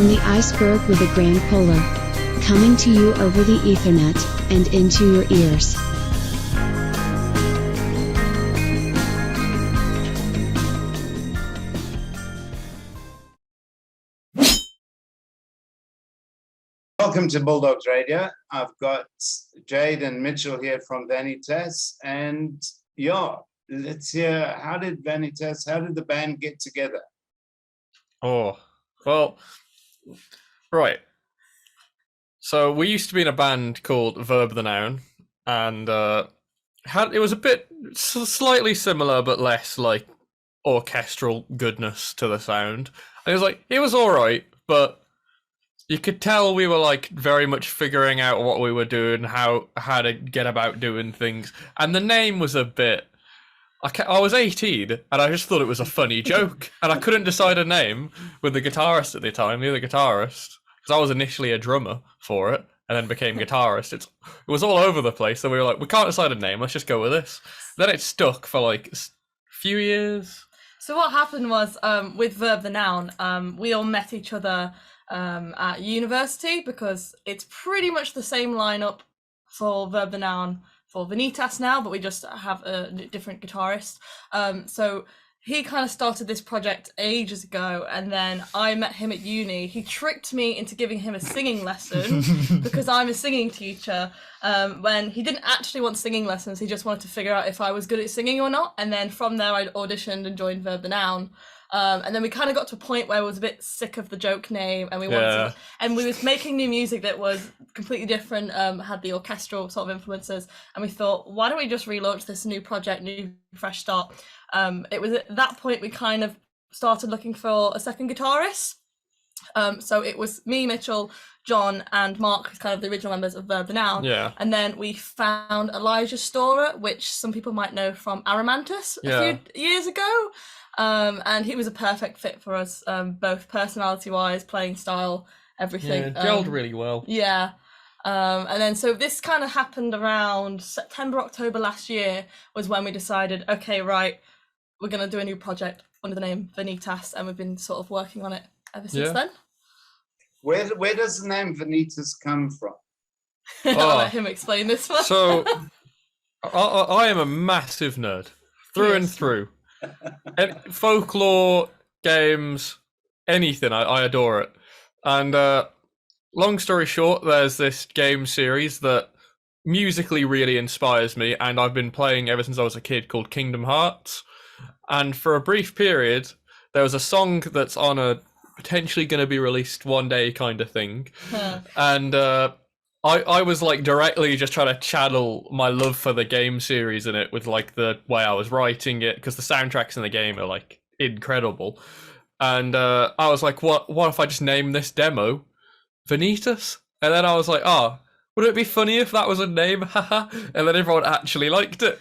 from the Iceberg with a GrandPolar, coming to you over the Ethernet and into your ears. Welcome to Bulldogs Radio. I've got Jade and Mitchell here from Vanitas, and let's hear, how did the band get together? Oh, well, right. So we used to be in a band called Verb, the Noun, and it was a bit slightly similar, but less like orchestral goodness to the sound. And it was all right, but you could tell we were like very much figuring out what we were doing, how to get about doing things, and the name was a bit. I was 18 and I just thought it was a funny joke, and I couldn't decide a name with the guitarist at the time, the other guitarist, because I was initially a drummer for it and then became guitarist. It was all over the place, so we were like, we can't decide a name. Let's just go with this. Then it stuck for like a few years. So what happened was with Verb the Noun, we all met each other at university, because it's pretty much the same lineup for Verb the Noun for Vanitas now, but we just have a different guitarist. So he kind of started this project ages ago, and then I met him at uni. He tricked me into giving him a singing lesson because I'm a singing teacher, when he didn't actually want singing lessons. He just wanted to figure out if I was good at singing or not, and then from there I auditioned and joined Verb the Noun. And then we kind of got to a point where I was a bit sick of the joke name, and we was making new music that was completely different, had the orchestral sort of influences, and we thought, why don't we just relaunch this new project, new fresh start. It was at that point we kind of started looking for a second guitarist. So it was me, Mitchell, John, and Mark, who's kind of the original members of Verb the Noun. Yeah. And then we found Elijah Storer, which some people might know from Aramantis a few years ago. And he was a perfect fit for us, both personality-wise, playing style, everything. Yeah, gelled really well. Yeah. And then so this kind of happened around September, October last year was when we decided, okay, right, we're going to do a new project under the name Vanitas, and we've been sort of working on it ever since then. Where does the name Vanitas come from? I'll let him explain this one. So I am a massive nerd, through and through. And folklore, games, anything, I adore it. And long story short, there's this game series that musically really inspires me, and I've been playing ever since I was a kid, called Kingdom Hearts. And for a brief period, there was a song that's on a potentially going to be released one day kind of thing. And I was like directly just trying to channel my love for the game series in it with like the way I was writing it, because the soundtracks in the game are like incredible. And I was like, what if I just name this demo Vanitas? And then I was like, would it be funny if that was a name? And then everyone actually liked it.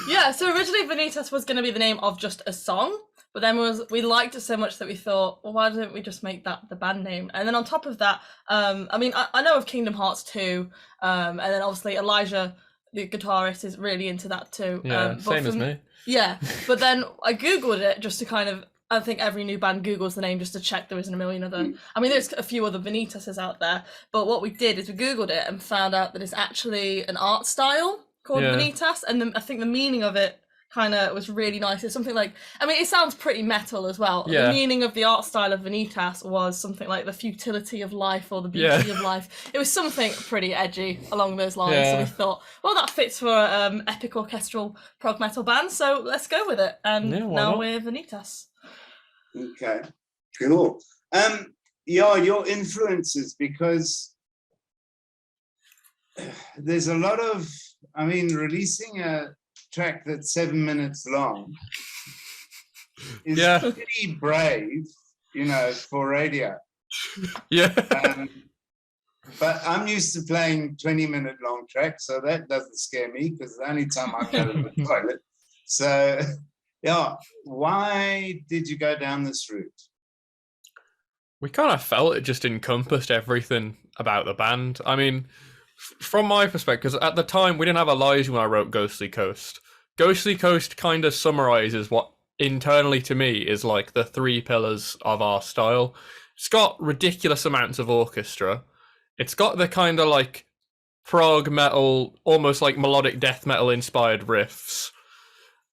Yeah, so originally Vanitas was going to be the name of just a song, but then we liked it so much that we thought, well, why don't we just make that the band name? And then on top of that, I know of Kingdom Hearts 2, and then obviously Elijah, the guitarist, is really into that too. Yeah, same as me. Yeah, but then I Googled it just to kind of, I think every new band Googles the name just to check there isn't a million other. I mean, there's a few other Vanitases out there, but what we did is we Googled it and found out that it's actually an art style called Vanitas, and I think the meaning of it kind of was really nice. It's something like, I mean, it sounds pretty metal as well. Yeah. The meaning of the art style of Vanitas was something like the futility of life or the beauty of life. It was something pretty edgy along those lines. Yeah. So we thought, well, that fits for epic orchestral prog metal band, so let's go with it. And now we're Vanitas. Okay, cool. Your influences, because there's a lot of, releasing a track that's 7 minutes long is pretty brave, for radio. Yeah. But I'm used to playing 20-minute long tracks, so that doesn't scare me, because the only time I go to the toilet. So, why did you go down this route? We kind of felt it just encompassed everything about the band. I mean, from my perspective, because at the time we didn't have Elijah when I wrote Ghostly Coast. Ghostly Coast kind of summarizes what internally to me is like the three pillars of our style. it's got ridiculous amounts of orchestra. It's got the kind of like prog metal, almost like melodic death metal inspired riffs.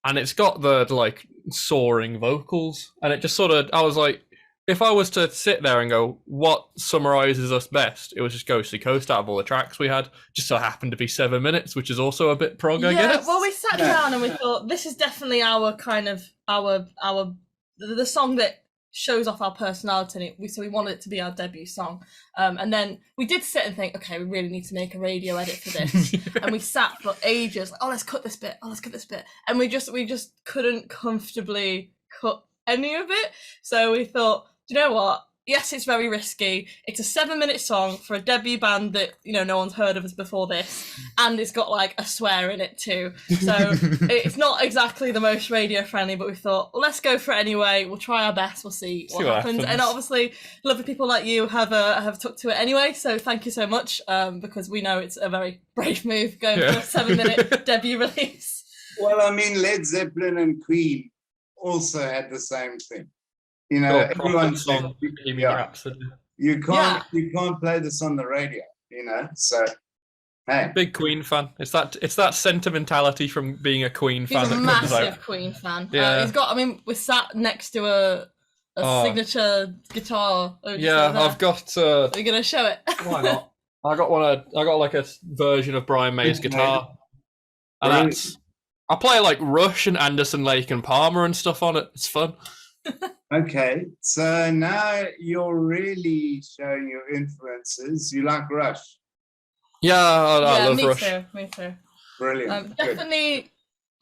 And it's got the like soaring vocals. And it just sort of, I was like, if I was to sit there and go, what summarizes us best? It was just Ghostly Coast out of all the tracks we had. Just so happened to be 7 minutes, which is also a bit prog, I guess. Well, we sat down and we thought, this is definitely our kind of, the song that shows off our personality. So we wanted it to be our debut song. And then we did sit and think, okay, we really need to make a radio edit for this. And we sat for ages, like, let's cut this bit. And we just couldn't comfortably cut any of it. So we thought, do you know what? Yes, it's very risky. It's a 7-minute song for a debut band that, no one's heard of us before this. And it's got like a swear in it too. So it's not exactly the most radio friendly, but we thought, well, let's go for it anyway. We'll try our best. We'll see what happens. And obviously, lovely people like you have took to it anyway. So thank you so much, because we know it's a very brave move going for a 7-minute debut release. Well, I mean, Led Zeppelin and Queen also had the same thing. Everyone said, you can't play this on the radio, so hey. Big Queen fan. It's that sentimentality from being a Queen fan. He's a massive Queen fan. Yeah. We're sat next to a signature guitar. I've got are you gonna show it? Why not? I got like a version of Brian May's guitar. And I play like Rush and Anderson, Lake and Palmer and stuff on it. It's fun. Okay, so now you're really showing your influences. You like Rush? Yeah, I love Rush. Me too. Brilliant. Definitely,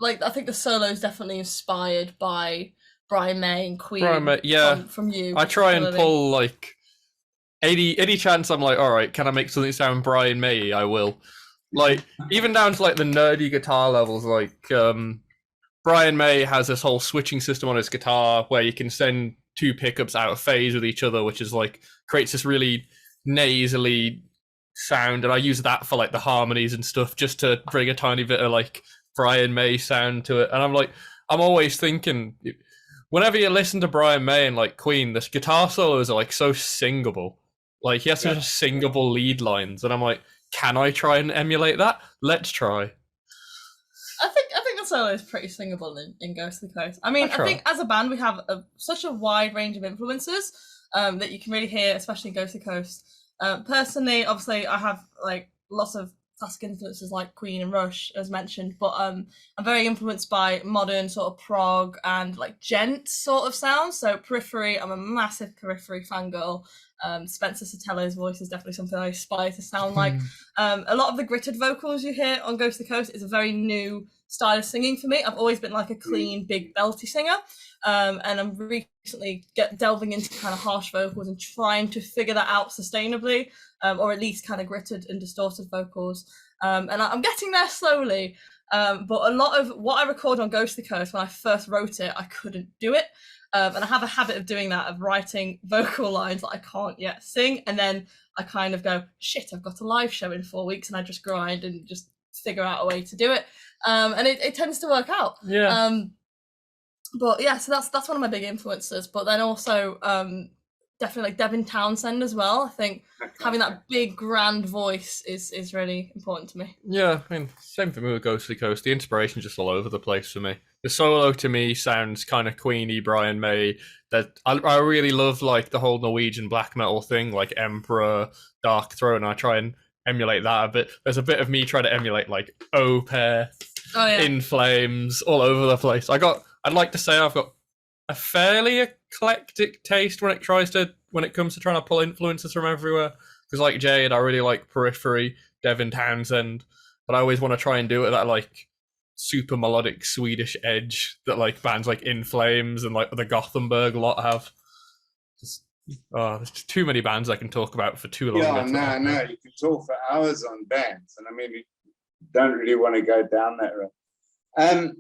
I think the solo is definitely inspired by Brian May and Queen. From you. I try and pull like any chance I'm like, all right, can I make something sound Brian May? I will. Like even down to like the nerdy guitar levels, like Brian May has this whole switching system on his guitar where you can send two pickups out of phase with each other, which is like creates this really nasally sound, and I use that for like the harmonies and stuff just to bring a tiny bit of like Brian May sound to it. And I'm always thinking, whenever you listen to Brian May and like Queen, this guitar solos are like so singable. Like he has such singable lead lines, and I'm like, can I try and emulate that? Let's try. I think the solo is pretty singable in Ghostly Coast. I mean, I think as a band we have such a wide range of influences that you can really hear, especially in Ghostly Coast. Personally, obviously, I have like lots of classic influences like Queen and Rush, as mentioned, but I'm very influenced by modern sort of prog and like gent sort of sounds. So Periphery, I'm a massive Periphery fangirl. Spencer Sotellio's voice is definitely something I aspire to sound like. A lot of the gritted vocals you hear on Ghostly Coast is a very new style of singing for me. I've always been like a clean, big, belty singer, and I'm recently delving into kind of harsh vocals and trying to figure that out sustainably, or at least kind of gritted and distorted vocals. And I'm getting there slowly, but a lot of what I record on Ghostly Coast, when I first wrote it, I couldn't do it. And I have a habit of doing that, of writing vocal lines that I can't yet sing. And then I kind of go, shit, I've got a live show in 4 weeks, and I just grind and just figure out a way to do it. And it tends to work out. Yeah. But yeah, so that's one of my big influences. But then also definitely like Devin Townsend as well. I think having that big grand voice is really important to me. Yeah, I mean, same for me with Ghostly Coast. The inspiration's just all over the place for me. The solo to me sounds kind of Queenie, Brian May. That I really love like the whole Norwegian black metal thing, like Emperor, Dark Throne. And I try and emulate that a bit. There's a bit of me trying to emulate like Opeth, In Flames, all over the place. I'd like to say I've got a fairly eclectic taste when it comes to trying to pull influences from everywhere. Because like Jade, I really like Periphery, Devin Townsend, but I always want to try and do it with that like super melodic Swedish edge that like bands like In Flames and like the Gothenburg lot have. There's too many bands I can talk about for too long. Yeah, no, you can talk for hours on bands, and I mean, you don't really want to go down that road.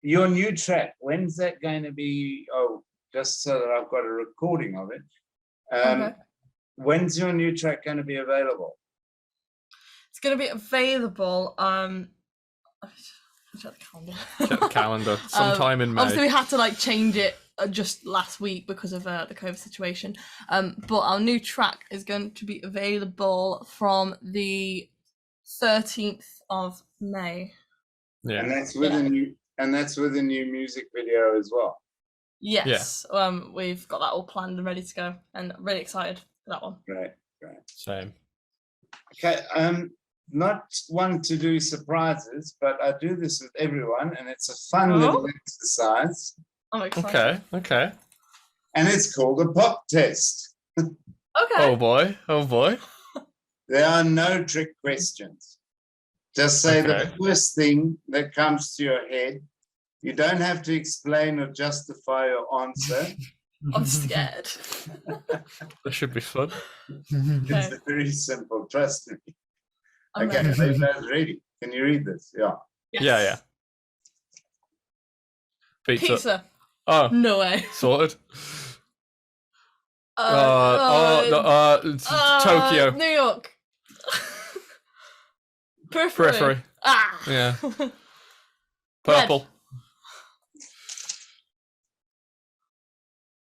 Your new track, when's that going to be? Oh, just so that I've got a recording of it. Okay. When's your new track going to be available? It's going to be available. Check the calendar. Check the calendar. Sometime in May. Obviously, we had to like change it just last week because of the COVID situation. But our new track is going to be available from the 13th of May. Yeah. And that's with a new music video as well. Yes. We've got that all planned and ready to go, and really excited for that one. Great. Same. Okay. Not one to do surprises, but I do this with everyone, and it's a fun little exercise. I'm excited. Okay. And it's called a pop test. Okay. Oh boy. There are no trick questions. Just say the first thing that comes to your head. You don't have to explain or justify your answer. I'm scared. That should be fun. It's very simple, trust me. I'm Okay, ready. are you guys ready? Can you read this? Yeah. Yes. Yeah. Pizza. Oh, No way. sorted. Tokyo. New York. Periphery. Ah. Yeah. Purple. Red.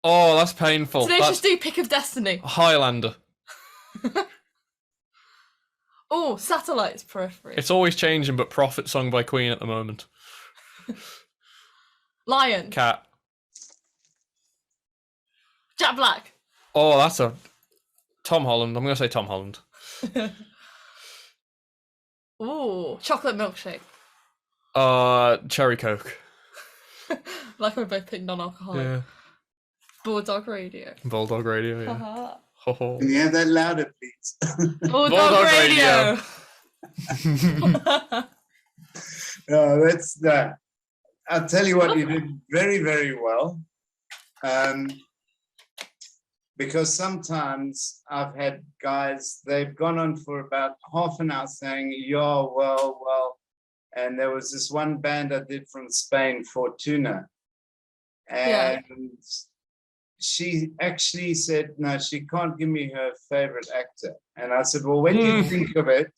Oh, that's painful. Tenacious D, Pick of Destiny. Highlander. Oh, Satellites, Periphery. It's always changing, but Prophet sung by Queen at the moment. Lion. Cat. Jack Black. Oh, that's a Tom Holland. I'm gonna say Tom Holland. Ooh, Chocolate Milkshake. Cherry Coke. Like we're both picked non-alcoholic. Yeah. Bulldog Radio. Bulldog Radio. Yeah. Haha. Ho, ho. Can you have that louder, please? Bulldog Radio. No, that's that. I'll tell you what, you did very, very well. Because sometimes I've had guys, they've gone on for about half an hour saying, yeah, well. And there was this one band I did from Spain, Fortuna. And she actually said, no, she can't give me her favorite actor. And I said, well, when you think of it,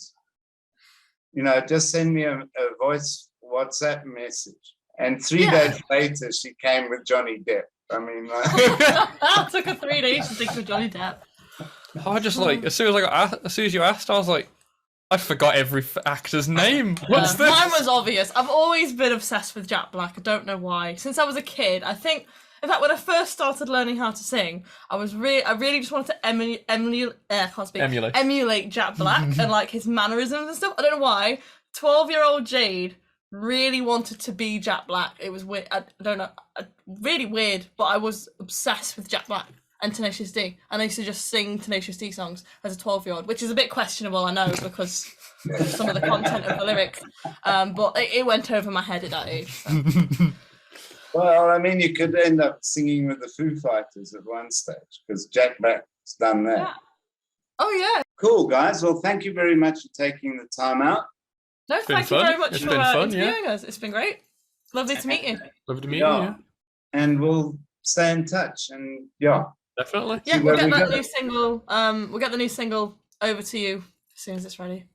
just send me a voice WhatsApp message. And 3 days later, she came with Johnny Depp. I mean, It took her 3 days to think of Johnny Depp. I just as soon as you asked, I was like, I forgot every actor's name. What's this? Mine was obvious. I've always been obsessed with Jack Black. I don't know why. Since I was a kid, I think. In fact, when I first started learning how to sing, I really just wanted to emulate Jack Black and like his mannerisms and stuff. I don't know why. 12-year-old Jade really wanted to be Jack Black. It was weird. I don't know. Really weird, but I was obsessed with Jack Black and Tenacious D. And I used to just sing Tenacious D songs as a 12-year-old, which is a bit questionable, I know, because of some of the content of the lyrics. But it went over my head at that age. So. well, I mean, you could end up singing with the Foo Fighters at one stage because Jack Black's done that. Yeah. Oh, yeah. Cool, guys. Well, thank you very much for taking the time out. No, thank you very much for fun, interviewing us. It's been great. Lovely to meet you. Lovely to meet you. And we'll stay in touch. And definitely. Yeah, we'll get that new single. We'll get the new single over to you as soon as it's ready.